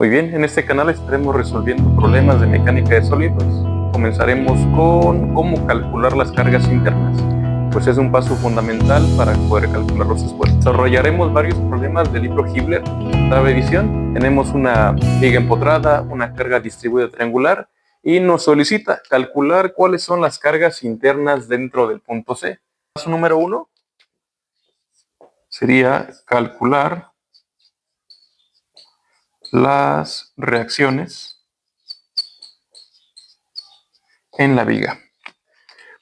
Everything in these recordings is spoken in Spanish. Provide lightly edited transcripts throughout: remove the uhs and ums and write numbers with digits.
Muy bien, en este canal estaremos resolviendo problemas de mecánica de sólidos. Comenzaremos con cómo calcular las cargas internas, pues es un paso fundamental para poder calcular los esfuerzos. Desarrollaremos varios problemas del libro Hibbeler, octava edición. Tenemos una viga empotrada, una carga distribuida triangular y nos solicita calcular cuáles son las cargas internas dentro del punto C. Paso número 1 sería calcular las reacciones en la viga.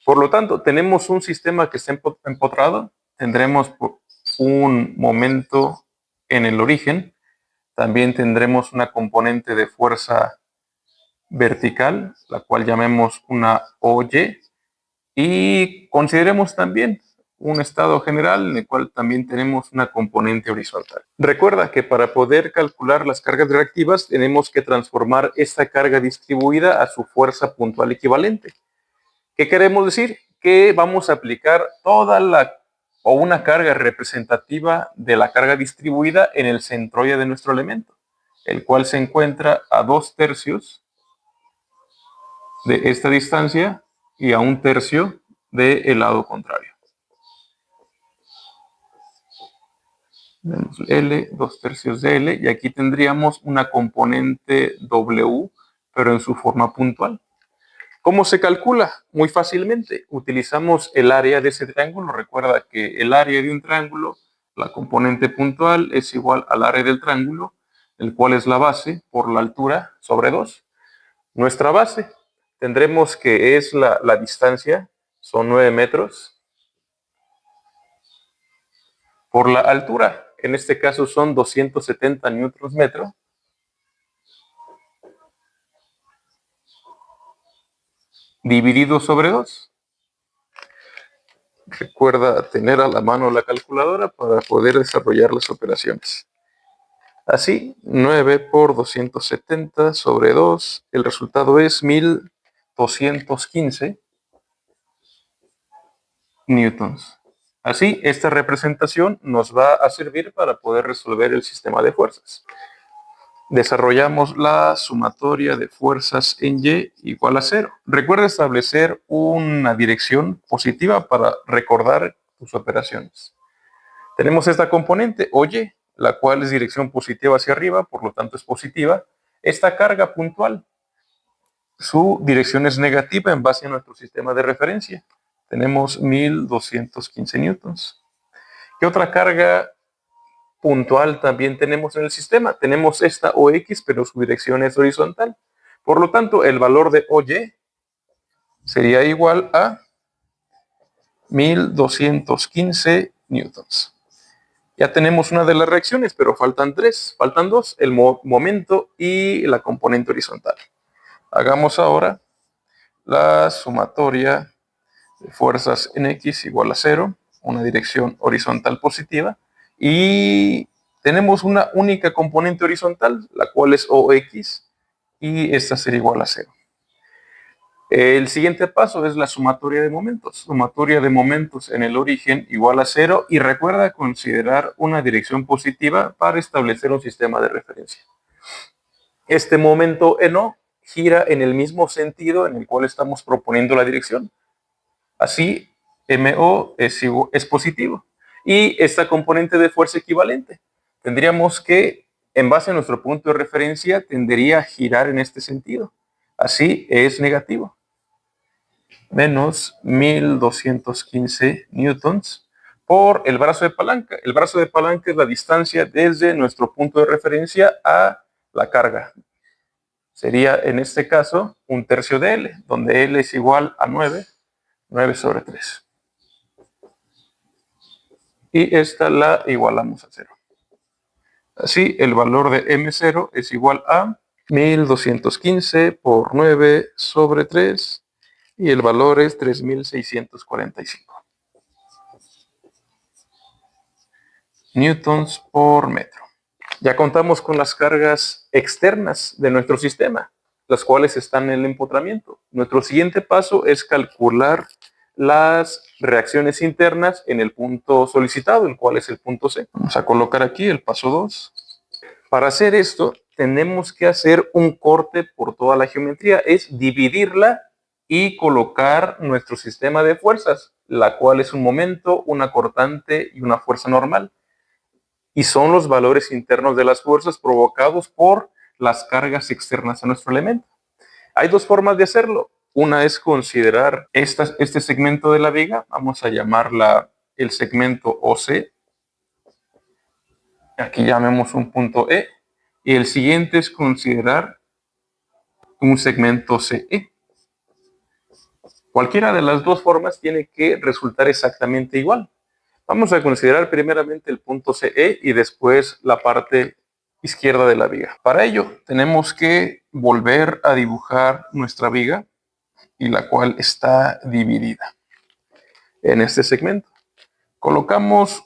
Por lo tanto, tenemos un sistema que está empotrado, tendremos un momento en el origen, también tendremos una componente de fuerza vertical, la cual llamemos una OY, y consideremos también un estado general en el cual también tenemos una componente horizontal. Recuerda que para poder calcular las cargas reactivas tenemos que transformar esta carga distribuida a su fuerza puntual equivalente. ¿Qué queremos decir? Que vamos a aplicar una carga representativa de la carga distribuida en el centroide de nuestro elemento, el cual se encuentra a 2/3 de esta distancia y a 1/3 del lado contrario. Vemos L, 2/3 de L, y aquí tendríamos una componente W, pero en su forma puntual. ¿Cómo se calcula? Muy fácilmente. Utilizamos el área de ese triángulo. Recuerda que el área de un triángulo, la componente puntual, es igual al área del triángulo, el cual es la base por la altura sobre 2. Nuestra base tendremos que es la distancia, son 9 metros, por la altura, en este caso son 270 newtons metro, dividido sobre 2. Recuerda tener a la mano la calculadora para poder desarrollar las operaciones. Así, 9 por 270 sobre 2, el resultado es 1215 newtons. Así, esta representación nos va a servir para poder resolver el sistema de fuerzas. Desarrollamos la sumatoria de fuerzas en Y igual a 0. Recuerda establecer una dirección positiva para recordar tus operaciones. Tenemos esta componente, OY, la cual es dirección positiva hacia arriba, por lo tanto es positiva. Esta carga puntual, su dirección es negativa en base a nuestro sistema de referencia. Tenemos 1215 newtons. ¿Qué otra carga puntual también tenemos en el sistema? Tenemos esta OX, pero su dirección es horizontal. Por lo tanto, el valor de OY sería igual a 1215 newtons. Ya tenemos una de las reacciones, pero faltan dos, el momento y la componente horizontal. Hagamos ahora la sumatoria de fuerzas en X igual a 0, una dirección horizontal positiva, y tenemos una única componente horizontal, la cual es OX, y esta será igual a 0. El siguiente paso es la sumatoria de momentos. Sumatoria de momentos en el origen igual a 0, y recuerda considerar una dirección positiva para establecer un sistema de referencia. Este momento en O gira en el mismo sentido en el cual estamos proponiendo la dirección. Así, MO es positivo. Y esta componente de fuerza equivalente, tendríamos que, en base a nuestro punto de referencia, tendería a girar en este sentido. Así es negativo. Menos 1215 newtons por el brazo de palanca. El brazo de palanca es la distancia desde nuestro punto de referencia a la carga. Sería en este caso 1/3 de L, donde L es igual a 9 sobre 3. Y esta la igualamos a 0. Así, el valor de M0 es igual a 1215 por 9 sobre 3, y el valor es 3645 newtons por metro. Ya contamos con las cargas externas de nuestro sistema, las cuales están en el empotramiento. Nuestro siguiente paso es calcular las reacciones internas en el punto solicitado, el cual es el punto C. Vamos a colocar aquí el paso 2. Para hacer esto, tenemos que hacer un corte por toda la geometría, es dividirla y colocar nuestro sistema de fuerzas, la cual es un momento, una cortante y una fuerza normal. Y son los valores internos de las fuerzas provocados por las cargas externas a nuestro elemento. Hay dos formas de hacerlo. Una es considerar este segmento de la viga, vamos a llamarla el segmento OC. Aquí llamemos un punto E. Y el siguiente es considerar un segmento CE. Cualquiera de las dos formas tiene que resultar exactamente igual. Vamos a considerar primeramente el punto CE y después la parte izquierda de la viga. Para ello tenemos que volver a dibujar nuestra viga y la cual está dividida en este segmento. Colocamos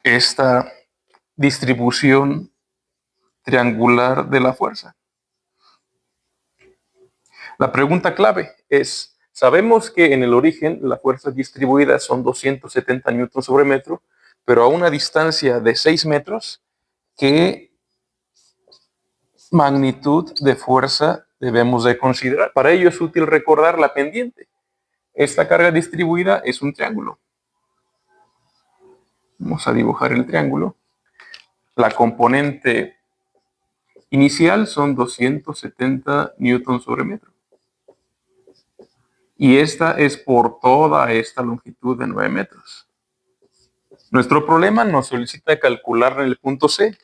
esta distribución triangular de la fuerza. La pregunta clave es, sabemos que en el origen la fuerza distribuida son 270 newtons sobre metro, pero a una distancia de 6 metros, ¿qué magnitud de fuerza debemos de considerar? Para ello es útil recordar la pendiente. Esta carga distribuida es un triángulo. Vamos a dibujar el triángulo. La componente inicial son 270 newtons sobre metro. Y esta es por toda esta longitud de 9 metros. Nuestro problema nos solicita calcular en el punto C.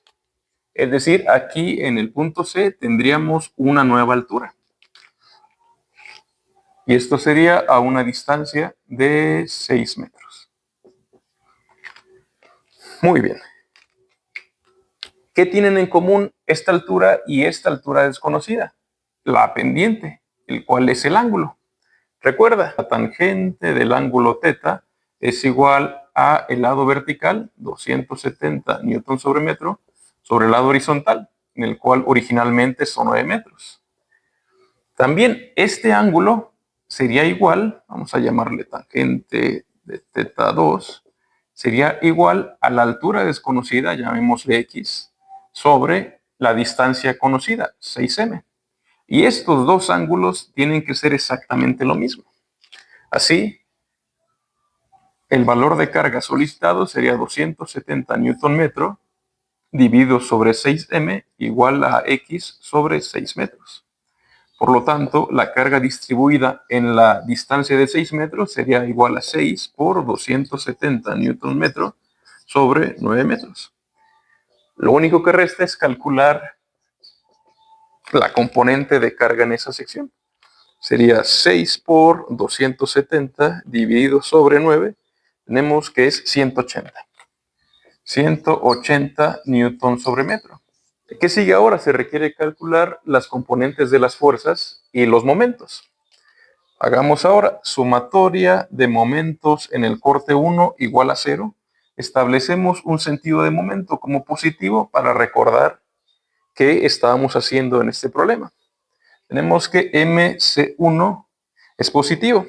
Es decir, aquí en el punto C tendríamos una nueva altura. Y esto sería a una distancia de 6 metros. Muy bien. ¿Qué tienen en común esta altura y esta altura desconocida? La pendiente, el cual es el ángulo. Recuerda, la tangente del ángulo θ es igual a el lado vertical, 270 newtons sobre metro, sobre el lado horizontal, en el cual originalmente son 9 metros. También este ángulo sería igual, vamos a llamarle tangente de θ2, sería igual a la altura desconocida, llamémosle x, sobre la distancia conocida, 6m. Y estos dos ángulos tienen que ser exactamente lo mismo. Así, el valor de carga solicitado sería 270 newton metro dividido sobre 6m igual a x sobre 6 metros. Por lo tanto, la carga distribuida en la distancia de 6 metros sería igual a 6 por 270 newton metro sobre 9 metros. Lo único que resta es calcular la componente de carga en esa sección. Sería 6 por 270 dividido sobre 9. Tenemos que es 180. 180 newton sobre metro. ¿Qué sigue ahora? Se requiere calcular las componentes de las fuerzas y los momentos. Hagamos ahora sumatoria de momentos en el corte 1 igual a 0. Establecemos un sentido de momento como positivo para recordar qué estábamos haciendo en este problema. Tenemos que MC1 es positivo.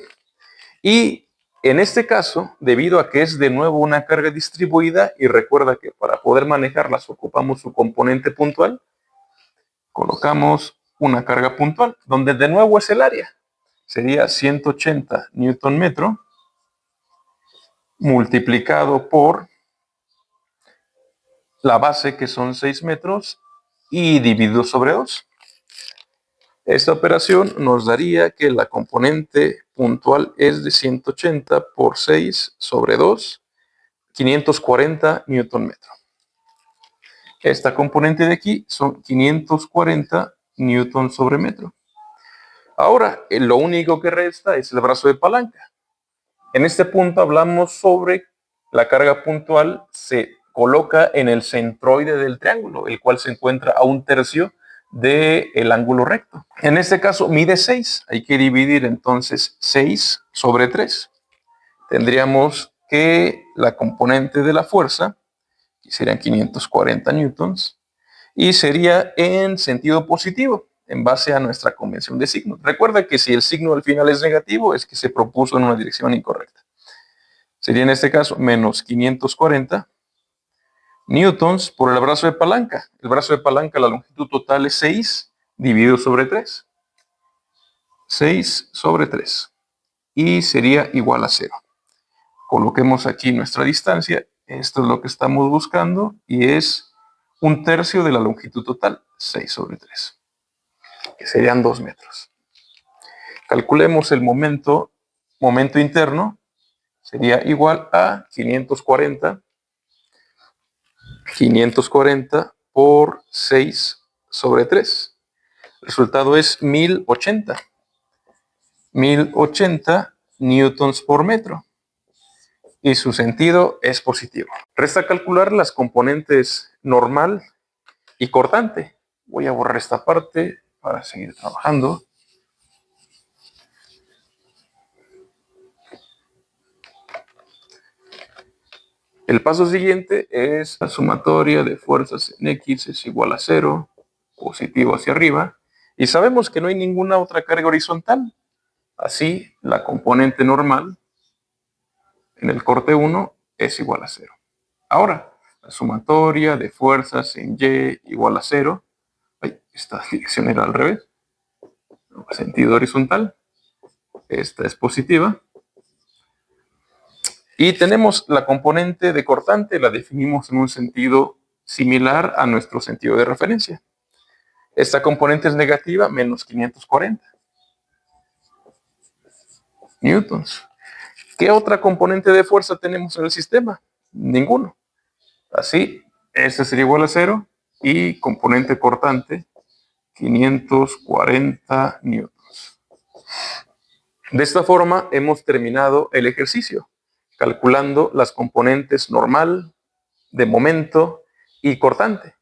Y en este caso, debido a que es de nuevo una carga distribuida, y recuerda que para poder manejarlas ocupamos su componente puntual, colocamos una carga puntual, donde de nuevo es el área. Sería 180 newton metro multiplicado por la base, que son 6 metros, y dividido sobre 2. Esta operación nos daría que la componente puntual es de 180 por 6 sobre 2, 540 newton metro. Esta componente de aquí son 540 newton sobre metro. Ahora, lo único que resta es el brazo de palanca. En este punto hablamos sobre la carga puntual se coloca en el centroide del triángulo, el cual se encuentra a 1/3 del ángulo recto. En este caso mide 6. Hay que dividir entonces 6 sobre 3. Tendríamos que la componente de la fuerza, que serían 540 newtons, y sería en sentido positivo, en base a nuestra convención de signos. Recuerda que si el signo al final es negativo, es que se propuso en una dirección incorrecta. Sería en este caso menos 540 newtons por el brazo de palanca. El brazo de palanca, la longitud total es 6 dividido sobre 3. 6 sobre 3. Y sería igual a 0. Coloquemos aquí nuestra distancia. Esto es lo que estamos buscando y es 1/3 de la longitud total, 6 sobre 3, que serían 2 metros. Calculemos el momento interno, sería igual a 540 por 6 sobre 3. El resultado es 1080. 1080 newtons por metro. Y su sentido es positivo. Resta calcular las componentes normal y cortante. Voy a borrar esta parte para seguir trabajando. El paso siguiente es la sumatoria de fuerzas en X es igual a 0, positivo hacia arriba, y sabemos que no hay ninguna otra carga horizontal. Así, la componente normal en el corte 1 es igual a 0. Ahora, la sumatoria de fuerzas en Y igual a 0. Esta dirección era al revés. Sentido horizontal. Esta es positiva. Y tenemos la componente de cortante, la definimos en un sentido similar a nuestro sentido de referencia. Esta componente es negativa, menos 540 newtons. ¿Qué otra componente de fuerza tenemos en el sistema? Ninguno. Así, este sería igual a 0 y componente cortante, 540 newtons. De esta forma hemos terminado el ejercicio, calculando las componentes normal, de momento y cortante.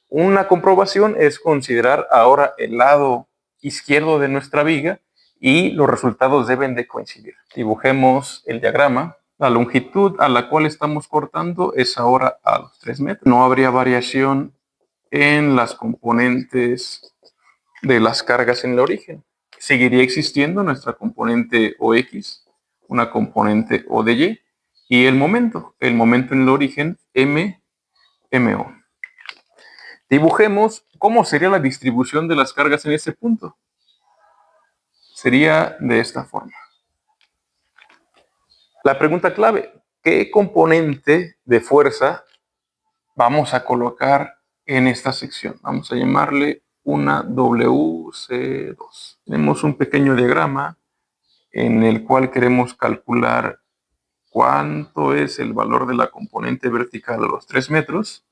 Una comprobación es considerar ahora el lado izquierdo de nuestra viga y los resultados deben de coincidir. Dibujemos el diagrama. La longitud a la cual estamos cortando es ahora a los 3 metros. No habría variación en las componentes de las cargas en el origen. Seguiría existiendo nuestra componente OX, una componente O de Y, y el momento en el origen MO. Dibujemos cómo sería la distribución de las cargas en este punto. Sería de esta forma. La pregunta clave, ¿qué componente de fuerza vamos a colocar en esta sección? Vamos a llamarle una WC2. Tenemos un pequeño diagrama en el cual queremos calcular cuánto es el valor de la componente vertical a los 3 metros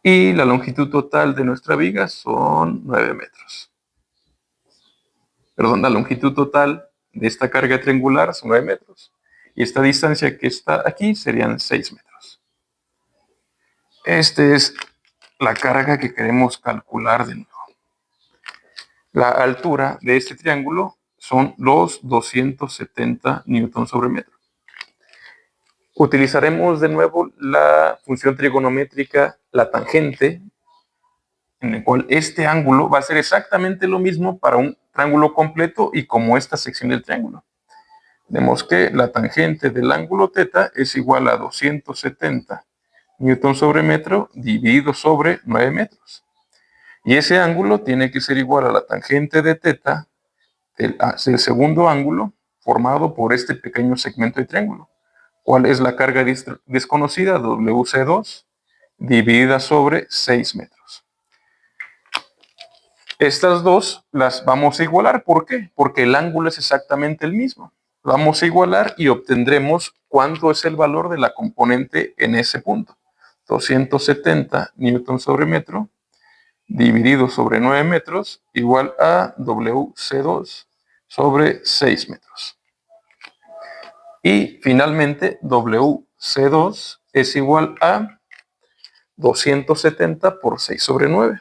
y la longitud total de nuestra viga son 9 metros. Perdón, la longitud total de esta carga triangular son 9 metros y esta distancia que está aquí serían 6 metros. Esta es la carga que queremos calcular de nuevo. La altura de este triángulo son los 270 newtons sobre metro. Utilizaremos de nuevo la función trigonométrica, la tangente, en el cual este ángulo va a ser exactamente lo mismo para un triángulo completo y como esta sección del triángulo. Vemos que la tangente del ángulo θ es igual a 270 newtons sobre metro dividido sobre 9 metros. Y ese ángulo tiene que ser igual a la tangente de θ del segundo ángulo formado por este pequeño segmento de triángulo. ¿Cuál es la carga desconocida? WC2 dividida sobre 6 metros. Estas dos las vamos a igualar. ¿Por qué? Porque el ángulo es exactamente el mismo. Vamos a igualar y obtendremos cuánto es el valor de la componente en ese punto. 270 newtons sobre metro dividido sobre 9 metros igual a WC2 sobre 6 metros. Y finalmente WC2 es igual a 270 por 6 sobre 9.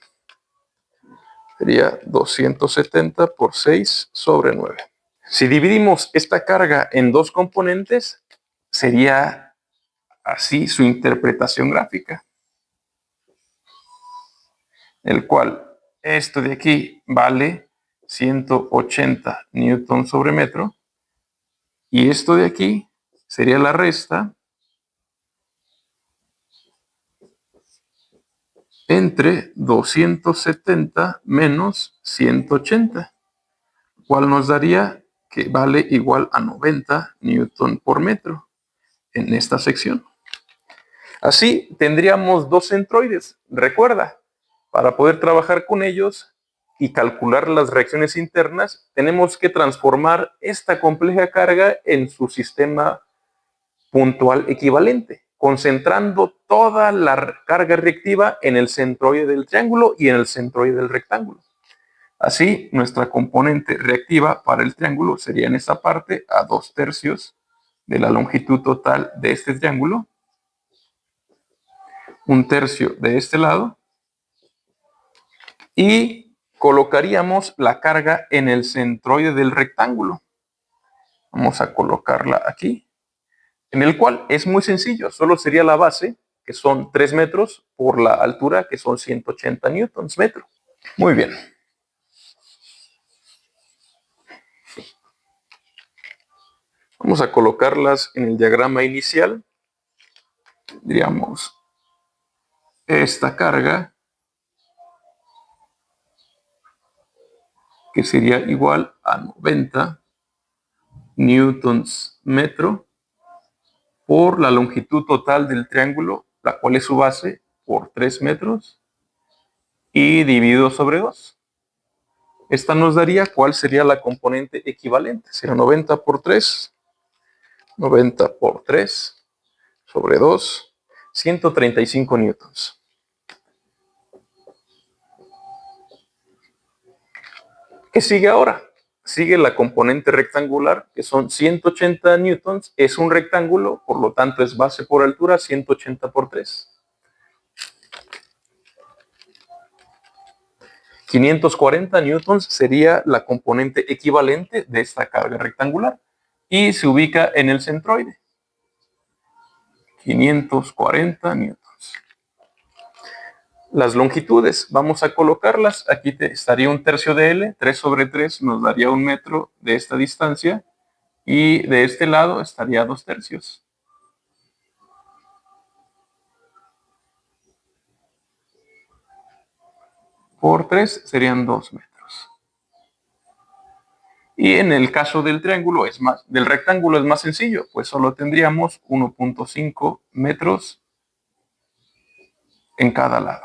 Sería 270 por 6 sobre 9. Si dividimos esta carga en dos componentes, sería así su interpretación gráfica. El cual esto de aquí vale 180 newtons sobre metro y esto de aquí sería la resta entre 270 menos 180, cual nos daría que vale igual a 90 newton por metro en esta sección. Así tendríamos dos centroides. Recuerda, para poder trabajar con ellos y calcular las reacciones internas, tenemos que transformar esta compleja carga en su sistema puntual equivalente, concentrando toda la carga reactiva en el centroide del triángulo y en el centroide del rectángulo. Así, nuestra componente reactiva para el triángulo sería en esta parte a 2/3 de la longitud total de este triángulo, 1/3 de este lado, y colocaríamos la carga en el centroide del rectángulo. Vamos a colocarla aquí, en el cual es muy sencillo, solo sería la base, que son 3 metros, por la altura, que son 180 newtons metro. Muy bien. Vamos a colocarlas en el diagrama inicial. Diríamos esta carga, que sería igual a 90 newtons metro por la longitud total del triángulo, la cual es su base, por 3 metros, y dividido sobre 2. Esta nos daría cuál sería la componente equivalente. Será 90 por 3, 90 por 3 sobre 2, 135 newtons. ¿Qué sigue ahora? Sigue la componente rectangular, que son 180 newtons. Es un rectángulo, por lo tanto es base por altura, 180 por 3. 540 newtons sería la componente equivalente de esta carga rectangular y se ubica en el centroide. 540 newtons. Las longitudes, vamos a colocarlas. Aquí estaría 1/3 de L, 3 sobre 3 nos daría 1 metro de esta distancia, y de este lado estaría 2/3. Por 3 serían 2 metros. Y en el caso del rectángulo es más sencillo, pues solo tendríamos 1.5 metros en cada lado.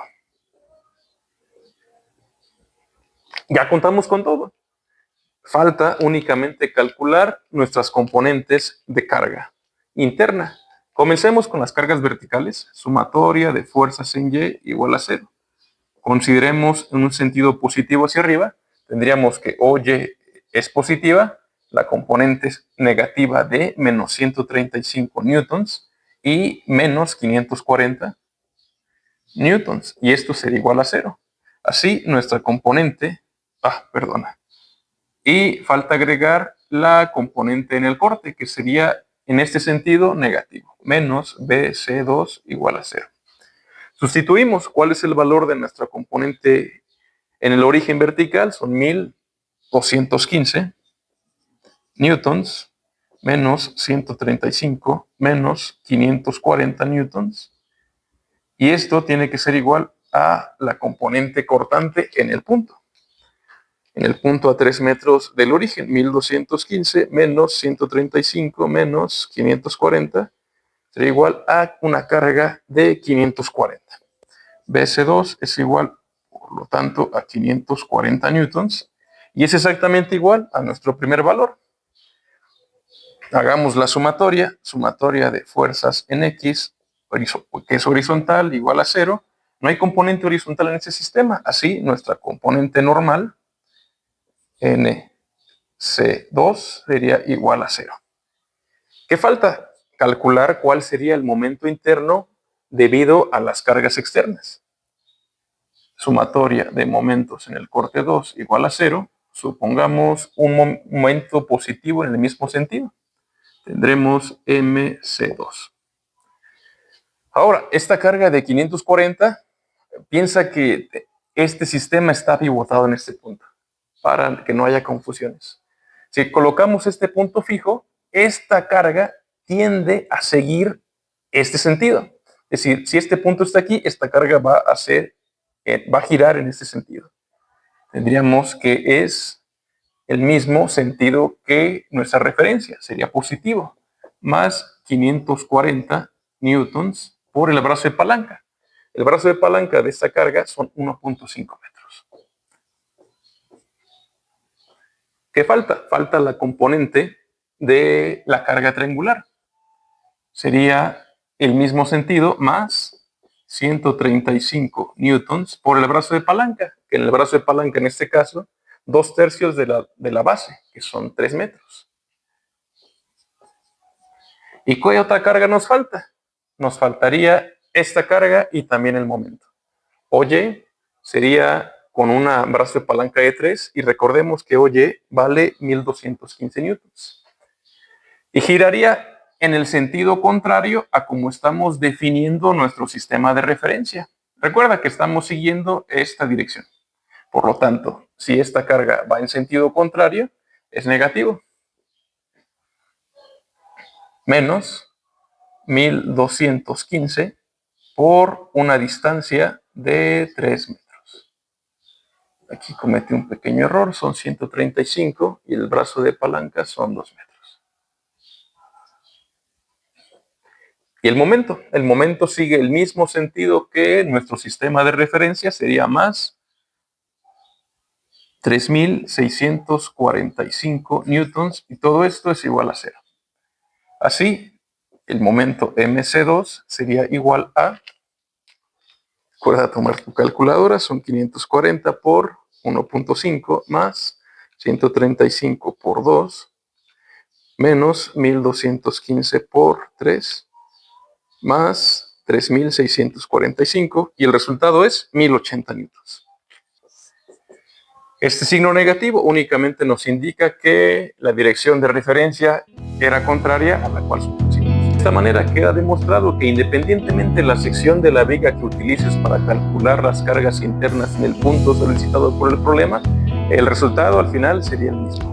Ya contamos con todo. Falta únicamente calcular nuestras componentes de carga interna. Comencemos con las cargas verticales. Sumatoria de fuerzas en Y igual a 0. Consideremos en un sentido positivo hacia arriba. Tendríamos que OY es positiva, la componente es negativa de menos 135 newtons y menos 540 newtons. Y esto sería igual a 0. Así, nuestra componente... Y falta agregar la componente en el corte, que sería en este sentido negativo. Menos BC2 igual a 0. Sustituimos. ¿Cuál es el valor de nuestra componente en el origen vertical? Son 1215 newtons menos 135 menos 540 newtons. Y esto tiene que ser igual a la componente cortante en el punto. En el punto a 3 metros del origen, 1215 menos 135 menos 540 sería igual a una carga de 540. BC2 es igual, por lo tanto, a 540 newtons, y es exactamente igual a nuestro primer valor. Hagamos la sumatoria de fuerzas en X, que es horizontal, igual a 0. No hay componente horizontal en este sistema, así nuestra componente normal, NC2, sería igual a 0. ¿Qué falta? Calcular cuál sería el momento interno debido a las cargas externas. Sumatoria de momentos en el corte 2 igual a 0. Supongamos un momento positivo en el mismo sentido. Tendremos MC2. Ahora, esta carga de 540, piensa que este sistema está pivotado en este punto, para que no haya confusiones. Si colocamos este punto fijo, esta carga tiende a seguir este sentido. Es decir, si este punto está aquí, esta carga va a ser va a girar en este sentido. Tendríamos que es el mismo sentido que nuestra referencia, sería positivo, más 540 newtons por el brazo de palanca. El brazo de palanca de esta carga son 1.5 metros. ¿Qué falta? Falta la componente de la carga triangular. Sería el mismo sentido más 135 newtons por el brazo de palanca, que en el brazo de palanca en este caso, 2/3 de la base, que son 3 metros. ¿Y qué otra carga nos falta? Nos faltaría esta carga y también el momento. Oye, sería con un brazo de palanca de 3 y recordemos que oye vale 1215 newtons. Y giraría en el sentido contrario a como estamos definiendo nuestro sistema de referencia. Recuerda que estamos siguiendo esta dirección. Por lo tanto, si esta carga va en sentido contrario, es negativo. Menos 1215 por una distancia de 3 metros. Aquí cometí un pequeño error, son 135 y el brazo de palanca son 2 metros. Y el momento sigue el mismo sentido que nuestro sistema de referencia, sería más 3.645 newtons y todo esto es igual a 0. Así, el momento mc2 sería igual a, recuerda tomar tu calculadora, son 540 por 1.5 más 135 por 2 menos 1215 por 3 más 3.645 y el resultado es 1.080 newtons. Este signo negativo únicamente nos indica que la dirección de referencia era contraria a la cual supusimos. De esta manera queda demostrado que independientemente de la sección de la viga que utilices para calcular las cargas internas en el punto solicitado por el problema, el resultado al final sería el mismo.